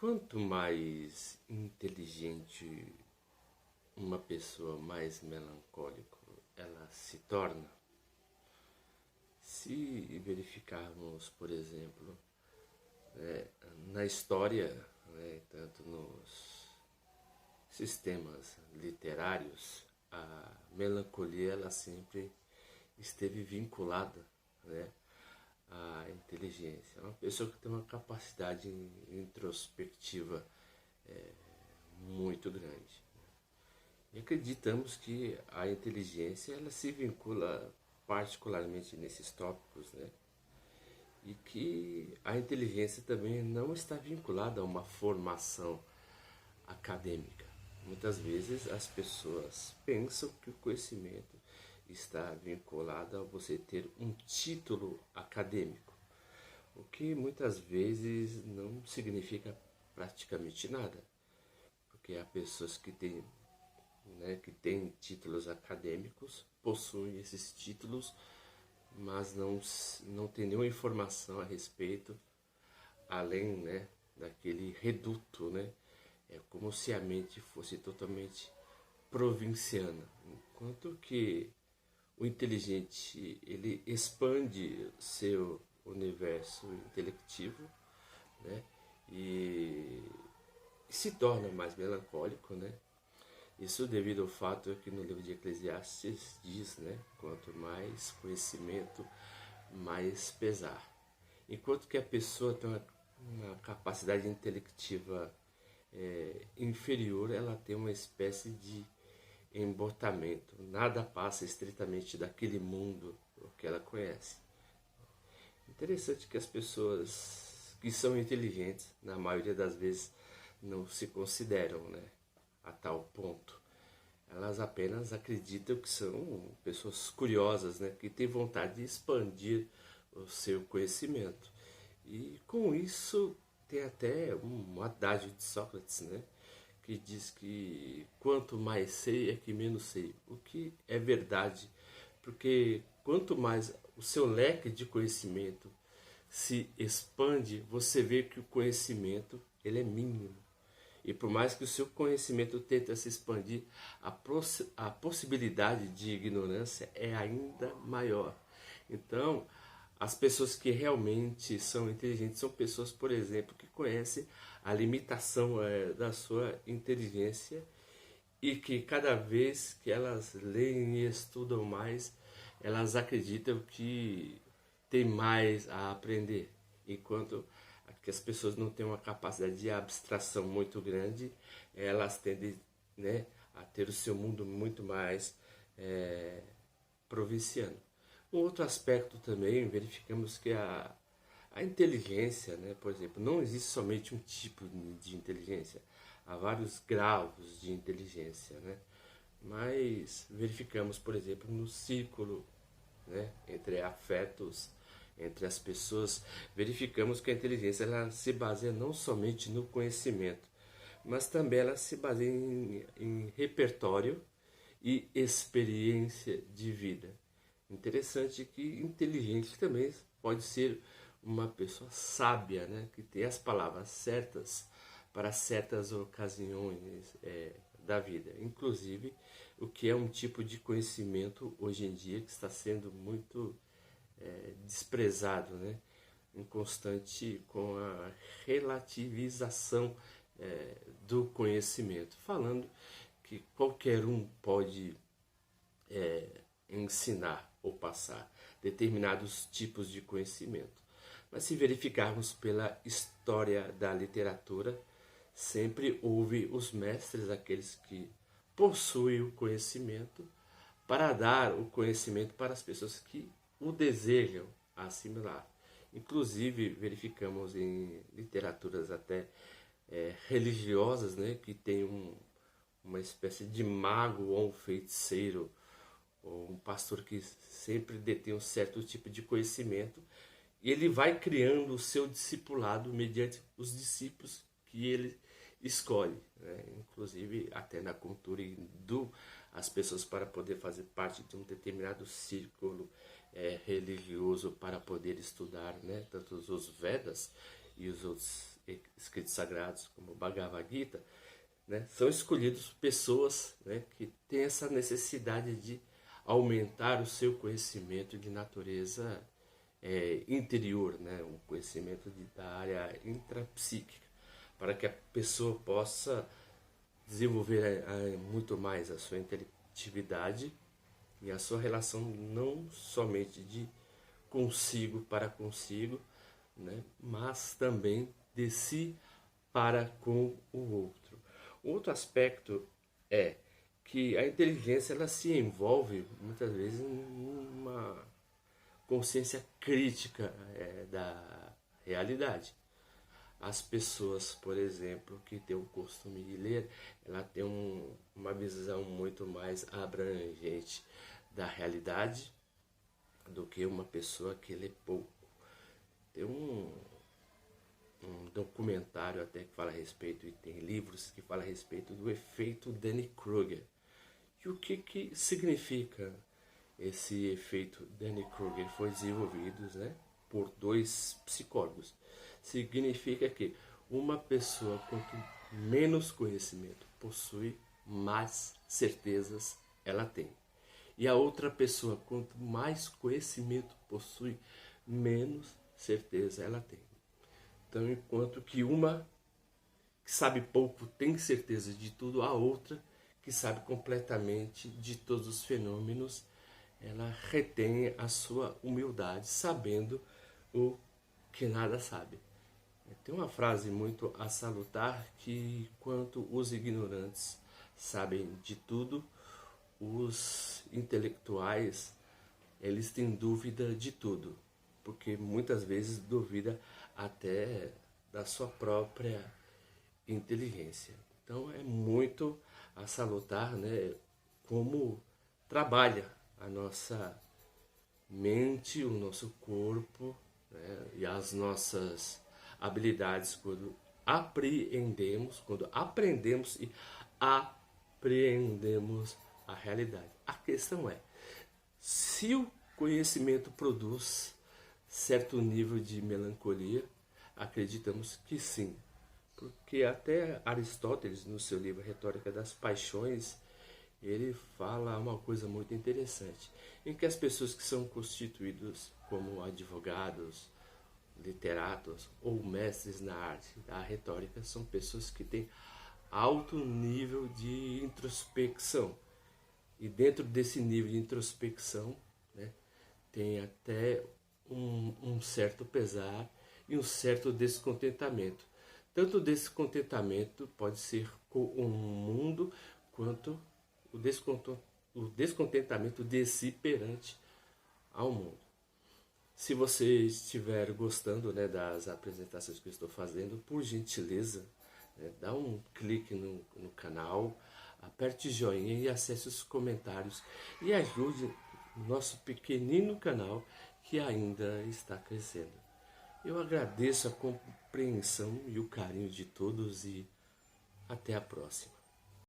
Quanto mais inteligente uma pessoa, mais melancólico ela se torna. Se verificarmos, por exemplo, na história, tanto nos sistemas literários, a melancolia ela sempre esteve vinculada, né, à inteligência. É uma pessoa que tem uma capacidade introspectiva muito grande. E acreditamos que a inteligência ela se vincula particularmente nesses tópicos, né? E que a inteligência também não está vinculada a uma formação acadêmica. Muitas vezes as pessoas pensam que o conhecimento está vinculado a você ter um título acadêmico, o que muitas vezes não significa praticamente nada, porque há pessoas que têm títulos acadêmicos, possuem esses títulos, mas não tem nenhuma informação a respeito, além, né, daquele reduto, né? É como se a mente fosse totalmente provinciana, enquanto que o inteligente ele expande seu universo intelectivo, né? E se torna mais melancólico, né? Isso devido ao fato que no livro de Eclesiastes diz, né, quanto mais conhecimento, mais pesar. Enquanto que a pessoa tem uma capacidade intelectiva inferior, ela tem uma espécie de embotamento. Nada passa estritamente daquele mundo que ela conhece. Interessante que as pessoas que são inteligentes, na maioria das vezes, não se consideram, né, a tal ponto. Elas apenas acreditam que são pessoas curiosas, né, que têm vontade de expandir o seu conhecimento. E com isso tem até um adágio de Sócrates, né, que diz que quanto mais sei é que menos sei. O que é verdade, porque quanto mais o seu leque de conhecimento se expande, você vê que o conhecimento ele é mínimo. E por mais que o seu conhecimento tente se expandir, a possibilidade de ignorância é ainda maior. Então, as pessoas que realmente são inteligentes são pessoas, por exemplo, que conhecem a limitação da sua inteligência e que cada vez que elas leem e estudam mais, elas acreditam que tem mais a aprender, enquanto que as pessoas não têm uma capacidade de abstração muito grande, elas tendem, né, a ter o seu mundo muito mais provinciano. Um outro aspecto também, verificamos que a inteligência, né, por exemplo, não existe somente um tipo de inteligência, há vários graus de inteligência, né? Mas verificamos, por exemplo, no círculo, né, entre afetos, entre as pessoas, verificamos que a inteligência ela se baseia não somente no conhecimento, mas também ela se baseia em repertório e experiência de vida. Interessante que inteligente também pode ser uma pessoa sábia, né, que tem as palavras certas para certas ocasiões da vida. Inclusive, o que é um tipo de conhecimento hoje em dia que está sendo muito desprezado, né? Inconstante com a relativização do conhecimento, falando que qualquer um pode ensinar ou passar determinados tipos de conhecimento. Mas se verificarmos pela história da literatura, sempre houve os mestres, aqueles que possuem o conhecimento, para dar o conhecimento para as pessoas que o desejam assimilar. Inclusive, verificamos em literaturas até religiosas, né, que tem uma espécie de mago ou um feiticeiro, ou um pastor que sempre detém um certo tipo de conhecimento, e ele vai criando o seu discipulado mediante os discípulos que ele escolhe, né? Inclusive até na cultura hindu, as pessoas para poder fazer parte de um determinado círculo religioso para poder estudar, né, tanto os Vedas e os outros escritos sagrados, como o Bhagavad Gita, né, são escolhidos pessoas, né, que têm essa necessidade de aumentar o seu conhecimento de natureza interior, né, um conhecimento da área intrapsíquica, para que a pessoa possa desenvolver muito mais a sua intelectividade e a sua relação não somente de consigo para consigo, né, mas também de si para com o outro. Outro aspecto é que a inteligência ela se envolve muitas vezes em uma consciência crítica da realidade. As pessoas, por exemplo, que têm o costume de ler, ela tem uma visão muito mais abrangente da realidade do que uma pessoa que lê pouco. Tem um documentário até que fala a respeito, e tem livros que falam a respeito do efeito Dunning-Kruger. E o que significa esse efeito Dunning-Kruger? Foi desenvolvido, né, por 2 psicólogos. Significa que uma pessoa quanto menos conhecimento possui, mais certezas ela tem. E a outra pessoa quanto mais conhecimento possui, menos certeza ela tem. Então, enquanto que uma que sabe pouco tem certeza de tudo, a outra que sabe completamente de todos os fenômenos, ela retém a sua humildade, sabendo o que nada sabe. Tem uma frase muito a salutar que, quanto os ignorantes sabem de tudo, os intelectuais, eles têm dúvida de tudo, porque muitas vezes duvida até da sua própria inteligência. Então é muito a salutar, né, como trabalha a nossa mente, o nosso corpo, né, e as nossas habilidades quando aprendemos e apreendemos a realidade. A questão é, se o conhecimento produz certo nível de melancolia, acreditamos que sim. Porque até Aristóteles, no seu livro Retórica das Paixões, ele fala uma coisa muito interessante, em que as pessoas que são constituídas como advogados, literatos ou mestres na arte da retórica são pessoas que têm alto nível de introspecção. E dentro desse nível de introspecção, né, tem até um certo pesar e um certo descontentamento. Tanto o descontentamento pode ser com o mundo, quanto o descontentamento de si perante ao mundo. Se você estiver gostando, né, das apresentações que eu estou fazendo, por gentileza, né, dá um clique no canal, aperte joinha e acesse os comentários e ajude o nosso pequenino canal que ainda está crescendo. Eu agradeço a compreensão e o carinho de todos e até a próxima.